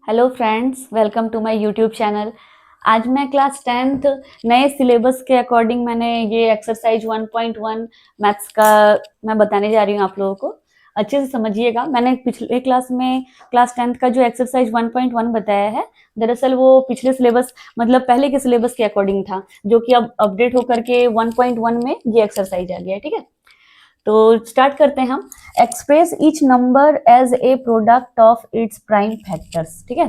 Hello friends, welcome to my YouTube channel. आज मैं class 10th नए सिलेबस के अकॉर्डिंग मैंने ये एक्सरसाइज 1.1 मैथ्स का मैं बताने जा रही हूँ आप लोगों को। अच्छे से समझिएगा। मैंने पिछले क्लास में क्लास 10th का जो एक्सरसाइज 1.1 बताया है, दरअसल वो पिछले सिलेबस मतलब पहले के सिलेबस के अकॉर्डिंग था, जो कि अब अपडेट होकर के 1.1 में ये एक्सरसाइज आ गया है। ठीक है, तो स्टार्ट करते हैं हम। Express each number as a product of its prime factors. ठीक है,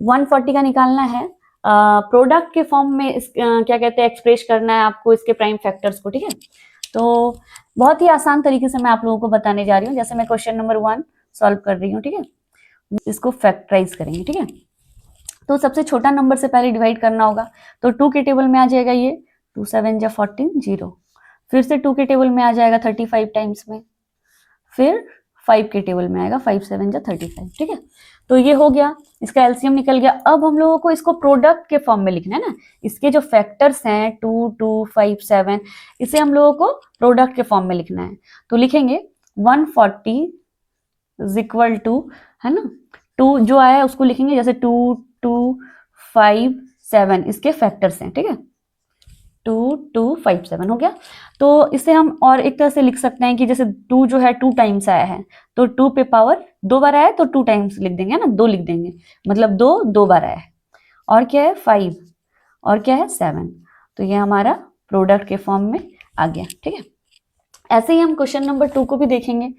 140 का निकालना है। प्रोडक्ट के फॉर्म में क्या कहते हैं, एक्सप्रेस करना है आपको इसके प्राइम फैक्टर्स को। ठीक है, तो बहुत ही आसान तरीके से मैं आप लोगों को बताने जा रही हूँ। जैसे मैं क्वेश्चन नंबर 1 सॉल्व कर रही हूँ। ठीक है, इसको फैक्टराइज करेंगे। ठीक है, तो सबसे छोटा नंबर से पहले डिवाइड करना होगा, तो 2 के टेबल में आ जाएगा ये 2 7 जा 14 0। फिर से 2 के टेबल में आ जाएगा 35 टाइम्स में, फिर 5 के टेबल में आएगा 5 7 जा 35। ठीक है, तो ये हो गया, इसका एलसीएम निकल गया। अब हम लोगों को इसको प्रोडक्ट के फॉर्म में लिखना है ना। इसके जो फैक्टर्स हैं 2 2 5 7, इसे हम लोगों को प्रोडक्ट के फॉर्म में लिखना है। तो लिखेंगे 140 इज इक्वल टू, है ना, 2 जो आया है उसको लिखेंगे, जैसे 2 2 5 7 इसके फैक्टर्स हैं। ठीक है, 2 2 5 7 हो गया। तो इसे हम और एक तरह से लिख सकते हैं कि जैसे 2 जो है 2 टाइम्स आया है, तो 2 पे पावर 2 बार आया है तो 2 टाइम्स लिख देंगे ना, 2 लिख देंगे, मतलब 2 2 बार आया है। और क्या है 5, और क्या है 7। तो ये हमारा प्रोडक्ट के फॉर्म में आ गया। ठीक है, ऐसे ही हम क्वेश्चन नंबर 2 को भी देखेंगे।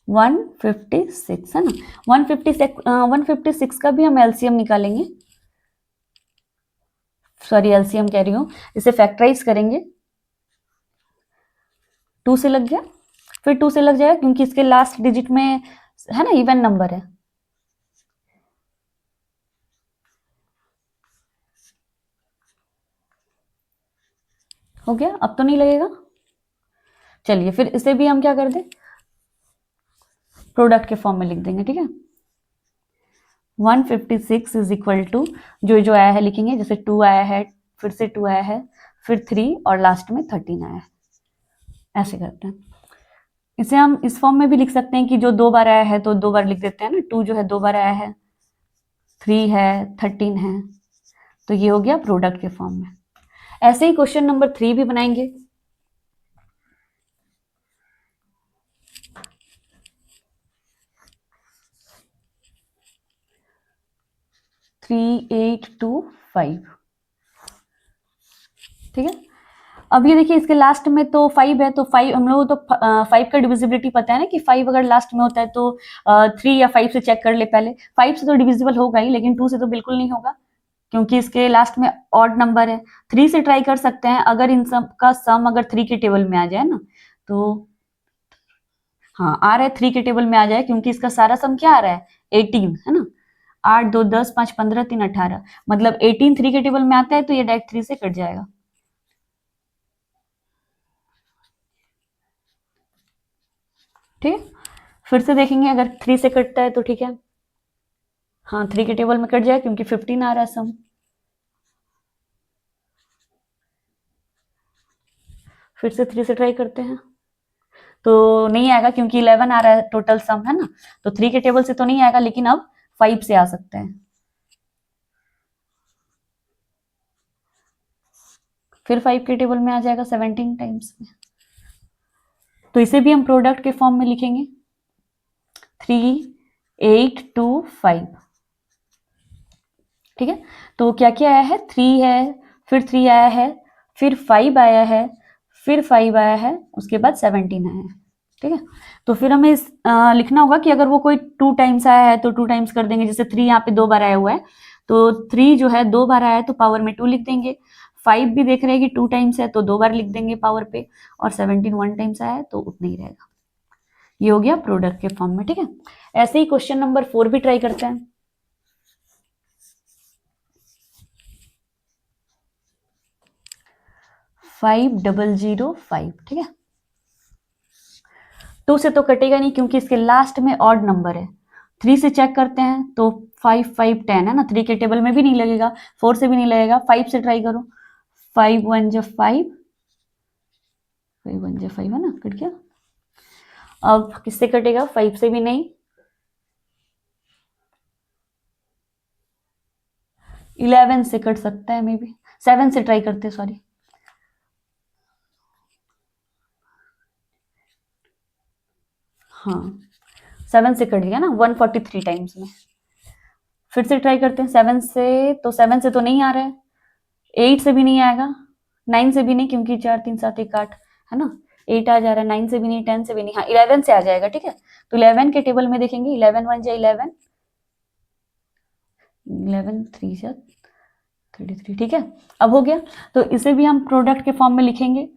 156 है ना, 156 का भी हम एलसीएम निकालेंगे। सॉरी, एलसीएम कह रही हूँ, इसे फैक्टराइज करेंगे। 2 से लग गया, फिर 2 से लग जाएगा क्योंकि इसके लास्ट डिजिट में है ना इवन नंबर है। हो गया, अब तो नहीं लगेगा। चलिए फिर इसे भी हम क्या कर दें, प्रोडक्ट के फॉर्म में लिख देंगे। ठीक है, 156 इज इक्वल टू, जो जो आया है लिखेंगे, जैसे 2 आया है, फिर से 2 आया है, फिर 3 और लास्ट में 13 आया है। ऐसे करते हैं। इसे हम इस फॉर्म में भी लिख सकते हैं कि जो 2 बार आया है तो 2 बार लिख देते हैं ना। 2 जो है 2 बार आया है, 3 है, 13 है, तो ये हो गया प्रोडक्ट के फॉर्म में। ऐसे ही क्वेश्चन नंबर 3 भी बनाएंगे। 3825। ठीक है, अब ये देखिए इसके लास्ट में तो 5 है, तो 5 हम लोगों को तो 5 का डिविजिबिलिटी पता है ना कि 5 अगर लास्ट में होता है तो 3 या 5 से चेक कर ले पहले। 5 से तो डिविजिबल होगा ही, लेकिन 2 से तो बिल्कुल नहीं होगा क्योंकि इसके लास्ट में ऑड नंबर है। 3 से ट्राई कर सकते हैं, अगर इन सब का सम अगर 3 के टेबल में आ जाए ना, तो हाँ आ रहा है 3 के टेबल में आ जाए, क्योंकि इसका सारा सम क्या आ रहा है 18, है ना। 8 2 10 5 15 3 18, मतलब 18 3 के टेबल में आता है, तो ये डायरेक्ट 3 से कट जाएगा। ठीक है, फिर से देखेंगे, अगर 3 से कटता है तो ठीक है, हाँ 3 के टेबल में कट जाए क्योंकि 15 आ रहा है सम। फिर से 3 से ट्राई करते हैं, तो नहीं आएगा क्योंकि 11 आ रहा है टोटल सम, है ना। तो 3 के टेबल से तो नहीं आएगा, लेकिन अब 5 से आ सकते हैं। फिर 5 के टेबल में आ जाएगा 17 टाइम्स में, तो इसे भी हम प्रोडक्ट के फॉर्म में लिखेंगे 3825। ठीक है, तो क्या क्या आया है, 3 है, फिर 3 आया है, फिर 5 आया है, फिर 5 आया है, उसके बाद 17 आया है। ठीक है, तो फिर हमें लिखना होगा कि अगर वो कोई 2 टाइम्स आया है तो 2 टाइम्स कर देंगे। जैसे 3 यहाँ पे 2 बार आया हुआ है, तो 3 जो है 2 बार आया है तो पावर में 2 लिख देंगे। 5 भी देख रहे हैं कि 2 टाइम्स है तो 2 बार लिख देंगे पावर पे, और 17 1 टाइम्स आया है तो उतना ही रहेगा। ये हो गया प्रोडक्ट के फॉर्म में। ठीक है, ऐसे ही क्वेश्चन नंबर 4 भी ट्राई करते हैं। 5005। ठीक है, 2 से तो कटेगा नहीं क्योंकि इसके लास्ट में ऑड नंबर है। 3 से चेक करते हैं तो 5 5 10 है ना, 3 के टेबल में भी नहीं लगेगा, 4 से भी नहीं लगेगा। 5 से ट्राई करो, 5 1 जा 5, 5 1 जा 5 है ना, कट गया। अब किससे कटेगा, 5 से भी नहीं, 11 से कट सकता है, मे बी 7 से ट्राई करते, सॉरी। हाँ 7 से कट गया ना 143 टाइम्स में। फिर से ट्राई करते हैं 7 से, तो 7 से तो नहीं आ रहा है, 8 से भी नहीं आएगा, 9 से भी नहीं, क्योंकि 4 3 7 1 8 है ना, 8 आ जा रहा है, 9 से भी नहीं, 10 से भी नहीं, हाँ 11 से आ जाएगा। ठीक है, तो 11 के टेबल में देखेंगे, 11 1 जा 11, 11 3 जा 33। ठीक है, अब हो गया, तो इसे भी हम प्रोडक्ट के फॉर्म में लिखेंगे,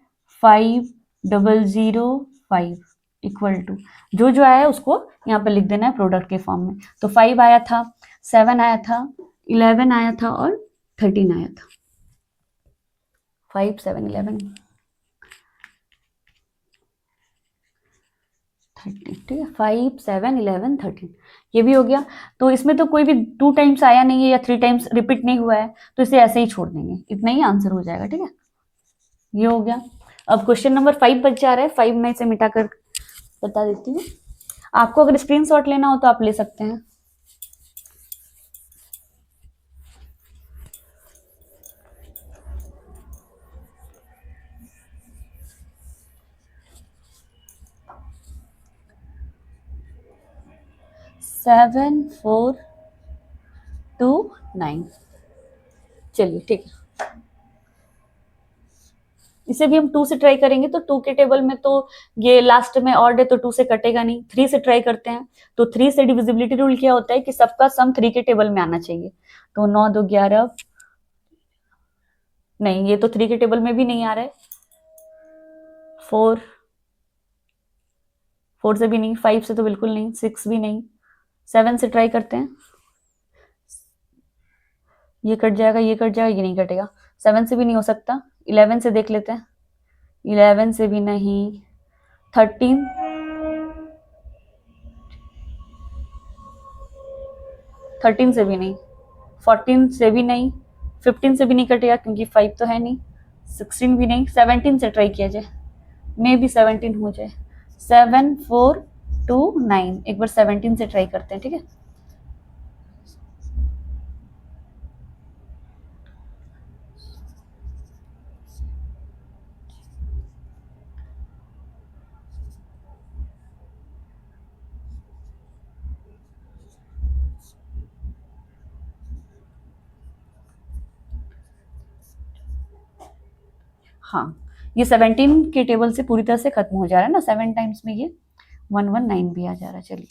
5005 इक्वल टू, जो जो आया है उसको यहाँ पे लिख देना है प्रोडक्ट के फॉर्म में। तो 5 आया था, 7 आया था, 11 आया था और 13 आया था। 5 7 11 13। ठीक है, 5 7 11 13, ये भी हो गया। तो इसमें तो कोई भी 2 टाइम्स आया नहीं है या 3 टाइम्स रिपीट नहीं हुआ है, तो इसे ऐसे ही छोड़ देंगे, इतना ही आंसर हो जाएगा। ठीक है, ये हो गया। अब क्वेश्चन नंबर 5 बच जा रहा है, 5 मैं इसे मिटाकर बता देती हूँ। आपको अगर स्क्रीनशॉट लेना हो तो आप ले सकते हैं। सेवन 4 2 9। चलिए ठीक है, इसे भी हम 2 से ट्राई करेंगे, तो 2 के टेबल में तो ये लास्ट में ऑड है, तो 2 से कटेगा नहीं। 3 से ट्राई करते हैं, तो 3 से डिविजिबिलिटी रूल क्या होता है कि सबका सम 3 के टेबल में आना चाहिए। तो 9 2 11, नहीं ये तो 3 के टेबल में भी नहीं आ रहा है। 4 4 से भी नहीं, 5 से तो बिल्कुल नहीं, 6 भी नहीं, 7 से ट्राई करते हैं, ये कट जाएगा, ये कट जाएगा, ये नहीं कटेगा, 7 से भी नहीं हो सकता। 11 से देख लेते हैं, 11 से भी नहीं, 13 13 से भी नहीं, 14 से भी नहीं, 15 से भी नहीं कटेगा क्योंकि 5 तो है नहीं, 16 भी नहीं, 17 से ट्राई किया जाए, मे बी 17 हो जाए। 7 4 2 9, एक बार 17 से ट्राई करते हैं। ठीक है, हाँ ये 17 के टेबल से पूरी तरह से खत्म हो जा रहा है ना, 7 टाइम्स में ये 119 भी आ जा रहा है। चलिए,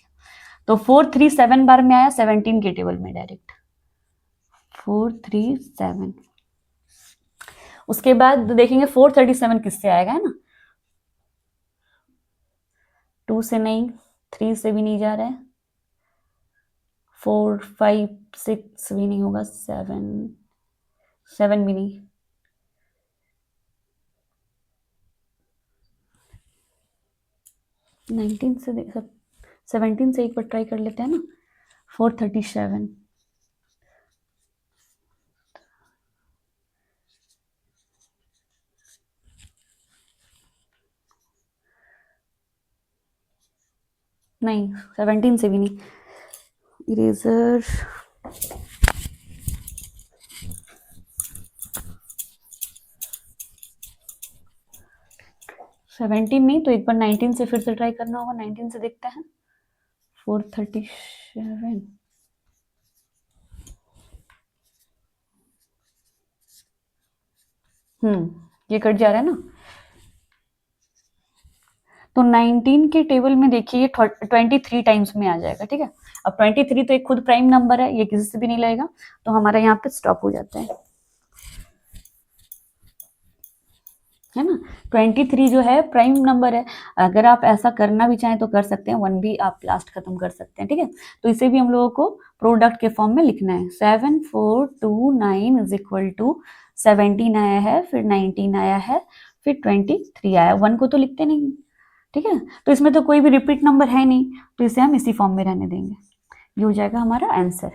तो 4 3 7 बार में आया 17 के टेबल में डायरेक्ट, 4 3 7। उसके बाद देखेंगे 437 किससे आएगा, है ना, 2 से नहीं, 3 से भी नहीं जा रहा है, 4 5 6 भी नहीं होगा, 7 भी नहीं, 19 से 17 से एक बार ट्राई कर लेते हैं ना, 437, नहीं 17 से भी नहीं, इरेजर, सेवनटीन नहीं, तो एक बार 19 से फिर से ट्राई करना होगा, 19 से देखते हैं, 437, ये कट जा रहा है ना, तो 19 के टेबल में देखिए ये 23 टाइम्स में आ जाएगा। ठीक है, अब 23 तो एक खुद प्राइम नंबर है, ये किसी से भी नहीं लगेगा, तो हमारा यहाँ पे स्टॉप हो जाता है ना। 23 जो है प्राइम नंबर है, अगर आप ऐसा करना भी चाहें तो कर सकते हैं, 1 भी आप लास्ट खत्म कर सकते हैं। ठीक है, तो इसे भी हम लोगों को प्रोडक्ट के फॉर्म में लिखना है, 7 4 2 9 इज इक्वल टू 17 आया है, फिर 19 आया है, फिर 23 आया, 1 को तो लिखते नहीं। ठीक है, तो इसमें तो कोई भी रिपीट नंबर है नहीं, तो इसे हम इसी फॉर्म में रहने देंगे, ये हो जाएगा हमारा आंसर।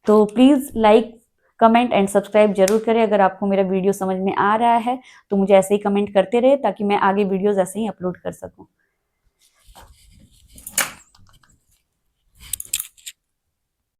तो please like comment and subscribe जरूर करें। अगर आपको मेरा वीडियो समझ में आ रहा है तो मुझे ऐसे ही कमेंट करते रहे, ताकि मैं आगे वीडियोस ऐसे ही अपलोड कर सकूं।